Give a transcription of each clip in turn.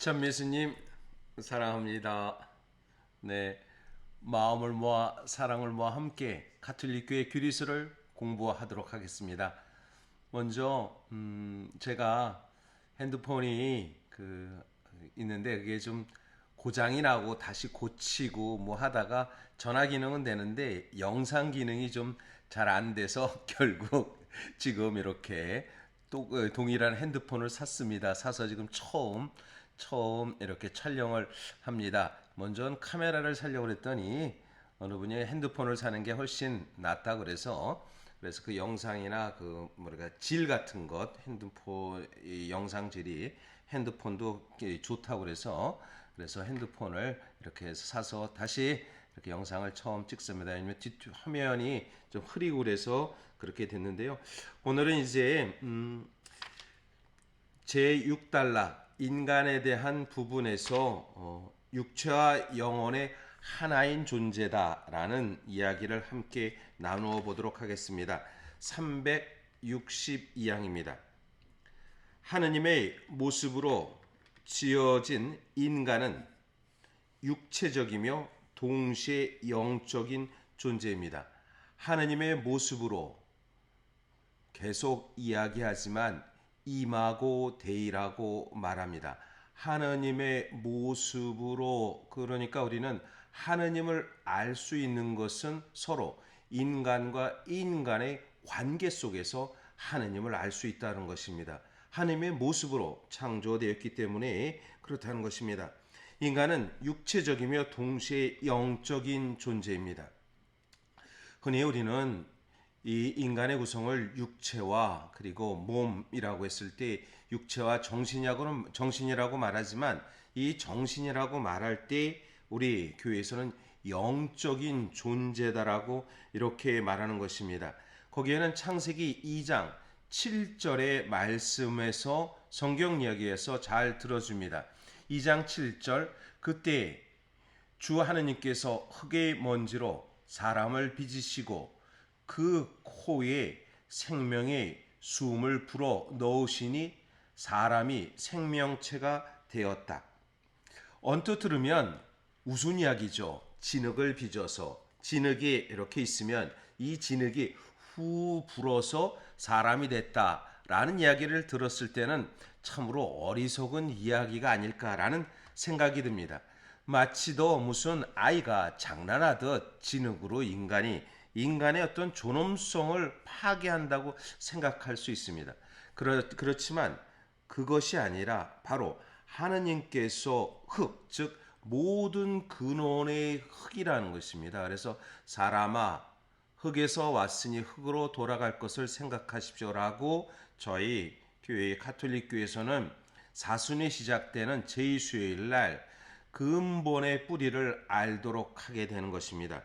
참 예수님 사랑합니다. 네, 마음을 모아 사랑을 모아 함께 가톨릭 교회 규리스를 공부하도록 하겠습니다. 먼저 제가 핸드폰이 있는데 그게 좀 고장이 나고 다시 고치고 뭐 하다가 전화 기능은 되는데 영상 기능이 좀 잘 안 돼서 결국 지금 이렇게 또 동일한 핸드폰을 샀습니다. 사서 지금 처음 이렇게 촬영을 합니다. 먼저는 카메라를 사려고 했더니 어느 분이 핸드폰을 사는 게 훨씬 낫다 그래서 그 영상이나 그 뭐랄까 질 같은 것 핸드폰 이 영상질이 핸드폰도 좋다고 그래서 핸드폰을 이렇게 해서 사서 다시 이렇게 영상을 처음 찍습니다. 왜냐면 뒷 화면이 좀 흐리고 그래서 그렇게 됐는데요. 오늘은 이제 제6단락 인간에 대한 부분에서 육체와 영혼의 하나인 존재다라는 이야기를 함께 나누어 보도록 하겠습니다. 362항입니다. 하느님의 모습으로 지어진 인간은 육체적이며 동시에 영적인 존재입니다. 하느님의 모습으로 계속 이야기하지만 이마고 데이라고 말합니다. 하느님의 모습으로, 그러니까 우리는 하느님을 알 수 있는 것은 서로 인간과 인간의 관계 속에서 하느님을 알 수 있다는 것입니다. 하느님의 모습으로 창조되었기 때문에 그렇다는 것입니다. 인간은 육체적이며 동시에 영적인 존재입니다. 흔히 우리는 이 인간의 구성을 육체와 그리고 몸이라고 했을 때 육체와 정신이라고 말하지만 이 정신이라고 말할 때 우리 교회에서는 영적인 존재다라고 이렇게 말하는 것입니다. 거기에는 창세기 2장 7절의 말씀에서 성경 이야기에서 잘 들어줍니다. 2장 7절 그때 주 하느님께서 흙의 먼지로 사람을 빚으시고 그 코에 생명의 숨을 불어 넣으시니 사람이 생명체가 되었다. 언뜻 들으면 우스운 이야기죠. 진흙을 빚어서 진흙이 이렇게 있으면 이 진흙이 후 불어서 사람이 됐다라는 이야기를 들었을 때는 참으로 어리석은 이야기가 아닐까라는 생각이 듭니다. 마치도 무슨 아이가 장난하듯 진흙으로 인간의 어떤 존엄성을 파괴한다고 생각할 수 있습니다. 그렇지만 그것이 아니라 바로 하느님께서 흙, 즉 모든 근원의 흙이라는 것입니다. 그래서 사람아 흙에서 왔으니 흙으로 돌아갈 것을 생각하십시오라고 저희 교회 가톨릭 교회에서는 사순이 시작되는 제2수요일 날 근본의 뿌리를 알도록 하게 되는 것입니다.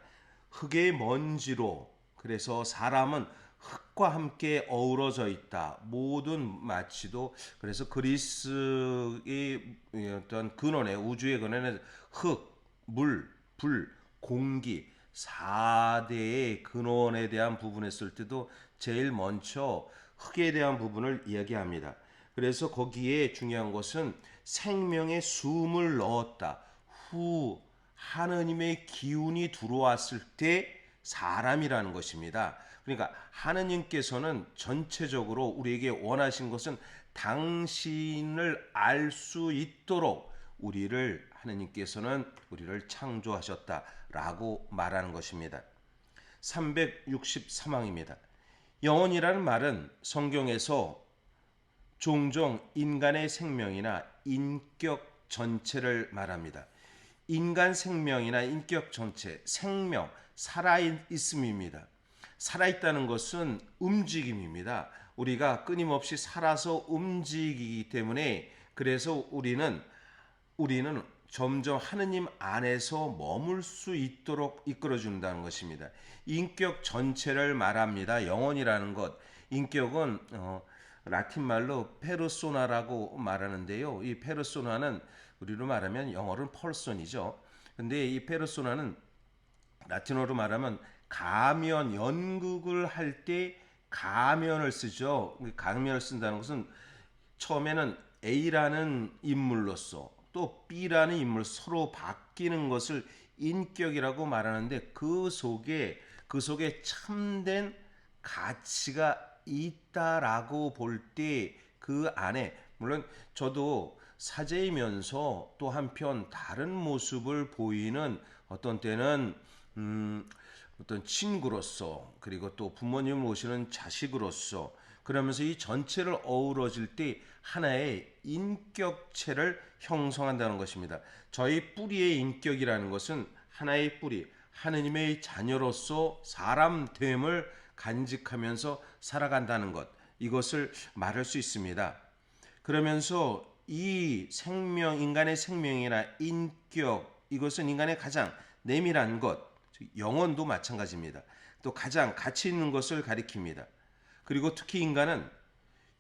흙의 먼지로 그래서 사람은 흙과 함께 어우러져 있다. 모든 마치도 그래서 그리스의 어떤 근원의 우주의 근원에 흙, 물, 불, 공기 4대의 근원에 대한 부분에 쓸 때도 제일 먼저 흙에 대한 부분을 이야기합니다. 그래서 거기에 중요한 것은 생명의 숨을 넣었다. 후 하느님의 기운이 들어왔을 때 사람이라는 것입니다. 그러니까 하느님께서는 전체적으로 우리에게 원하신 것은 당신을 알 수 있도록 하느님께서는 우리를 창조하셨다라고 말하는 것입니다. 363항입니다. 영혼이라는 말은 성경에서 종종 인간의 생명이나 인격 전체를 말합니다. 인간 생명이나 인격 전체, 생명, 살아있음입니다. 살아있다는 것은 움직임입니다. 우리가 끊임없이 살아서 움직이기 때문에 그래서 우리는 점점 하느님 안에서 머물 수 있도록 이끌어준다는 것입니다. 인격 전체를 말합니다. 영혼이라는 것. 인격은 라틴 말로 페르소나라고 말하는데요. 이 페르소나는 우리로 말하면 영어로는 펄슨이죠. 근데 이 페르소나는 라틴어로 말하면 가면, 연극을 할 때 가면을 쓰죠. 가면을 쓴다는 것은 처음에는 A라는 인물로서 또 B라는 인물 서로 바뀌는 것을 인격이라고 말하는데 그 속에 참된 가치가 있다라고 볼 때 그 안에 물론 저도 사제이면서 또 한편 다른 모습을 보이는 어떤 때는 어떤 친구로서 그리고 또 부모님을 모시는 자식으로서 그러면서 이 전체를 어우러질 때 하나의 인격체를 형성한다는 것입니다. 저희 뿌리의 인격이라는 것은 하나의 뿌리, 하느님의 자녀로서 사람됨을 간직하면서 살아간다는 것, 이것을 말할 수 있습니다. 그러면서 이 생명, 인간의 생명이나 인격, 이것은 인간의 가장 내밀한 것, 영혼도 마찬가지입니다. 또 가장 가치 있는 것을 가리킵니다. 그리고 특히 인간은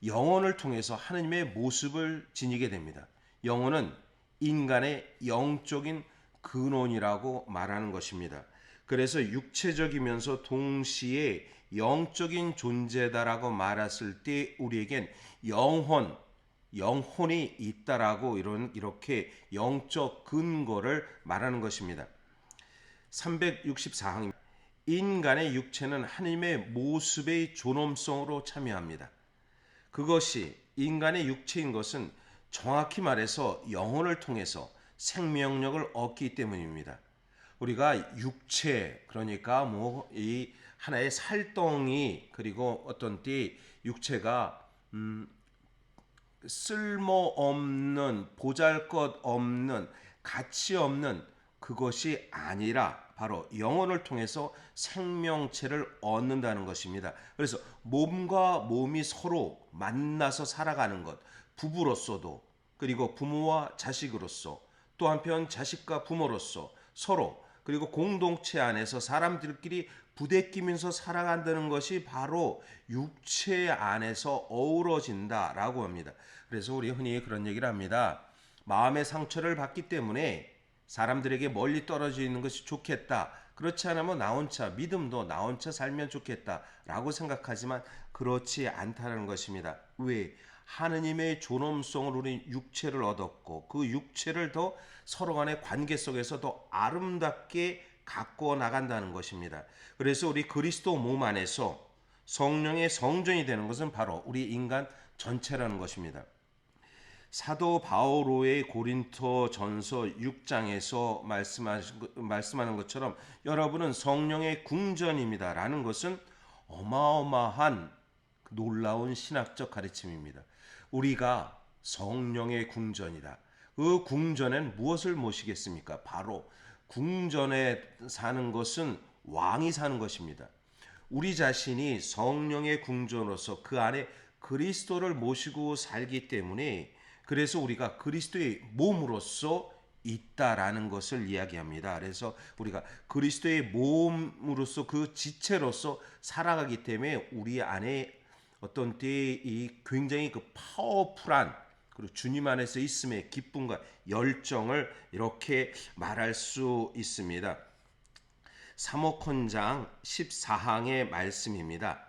영혼을 통해서 하느님의 모습을 지니게 됩니다. 영혼은 인간의 영적인 근원이라고 말하는 것입니다. 그래서 육체적이면서 동시에 영적인 존재다라고 말했을 때 우리에겐 영혼이 있다라고 이렇게 영적 근거를 말하는 것입니다. 364항 인간의 육체는 하나님의 모습의 존엄성으로 참여합니다. 그것이 인간의 육체인 것은 정확히 말해서 영혼을 통해서 생명력을 얻기 때문입니다. 우리가 육체 그러니까 뭐 이 하나의 살덩이 그리고 어떤 때 육체가 쓸모없는 보잘것없는 가치 없는 그것이 아니라 바로 영혼을 통해서 생명체를 얻는다는 것입니다. 그래서 몸과 몸이 서로 만나서 살아가는 것, 부부로서도 그리고 부모와 자식으로서 또 한편 자식과 부모로서 서로 그리고 공동체 안에서 사람들끼리 부대끼면서 살아간다는 것이 바로 육체 안에서 어우러진다라고 합니다. 그래서 우리 흔히 그런 얘기를 합니다. 마음의 상처를 받기 때문에 사람들에게 멀리 떨어져 있는 것이 좋겠다. 그렇지 않으면 나 혼자 믿음도 나 혼자 살면 좋겠다라고 생각하지만 그렇지 않다는 것입니다. 왜? 하느님의 존엄성을 우리 육체를 얻었고 그 육체를 더 서로 간의 관계 속에서 더 아름답게 갖고 나간다는 것입니다. 그래서 우리 그리스도 몸 안에서 성령의 성전이 되는 것은 바로 우리 인간 전체라는 것입니다. 사도 바오로의 고린토 전서 6장에서 말씀하는 것처럼 여러분은 성령의 궁전입니다. 라는 것은 어마어마한 놀라운 신학적 가르침입니다. 우리가 성령의 궁전이다. 그 궁전엔 무엇을 모시겠습니까? 바로 궁전에 사는 것은 왕이 사는 것입니다. 우리 자신이 성령의 궁전으로서 그 안에 그리스도를 모시고 살기 때문에 그래서 우리가 그리스도의 몸으로서 있다라는 것을 이야기합니다. 그래서 우리가 그리스도의 몸으로서 그 지체로서 살아가기 때문에 우리 안에 어떤 때에 이 굉장히 그 파워풀한 그리고 주님 안에서 있음의 기쁨과 열정을 이렇게 말할 수 있습니다. 사목헌장 14항의 말씀입니다.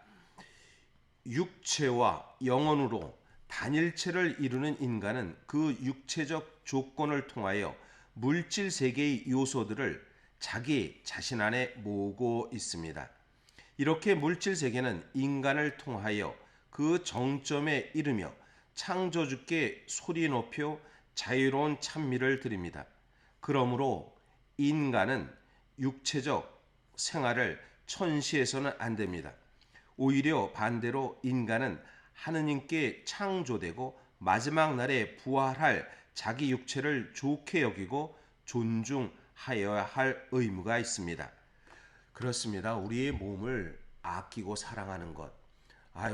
육체와 영혼으로 단일체를 이루는 인간은 그 육체적 조건을 통하여 물질 세계의 요소들을 자기 자신 안에 모으고 있습니다. 이렇게 물질 세계는 인간을 통하여 그 정점에 이르며 창조주께 소리 높여 자유로운 찬미를 드립니다. 그러므로 인간은 육체적 생활을 천시해서는 안 됩니다. 오히려 반대로 인간은 하느님께 창조되고 마지막 날에 부활할 자기 육체를 좋게 여기고 존중하여야 할 의무가 있습니다. 그렇습니다. 우리의 몸을 아끼고 사랑하는 것.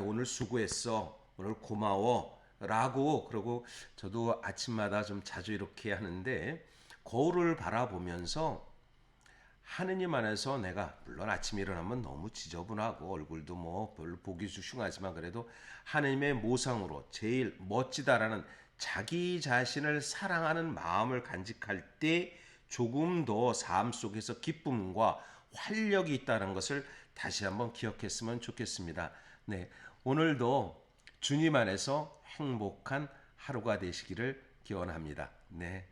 오늘 수고했어. 오늘 고마워. 라고 그러고 저도 아침마다 좀 자주 이렇게 하는데 거울을 바라보면서 하느님 안에서 내가 물론 아침에 일어나면 너무 지저분하고 얼굴도 뭐 별로 보기 흉하지만 그래도 하느님의 모상으로 제일 멋지다라는 자기 자신을 사랑하는 마음을 간직할 때 조금 더 삶 속에서 기쁨과 활력이 있다는 것을 다시 한번 기억했으면 좋겠습니다. 네, 오늘도 주님 안에서 행복한 하루가 되시기를 기원합니다. 네.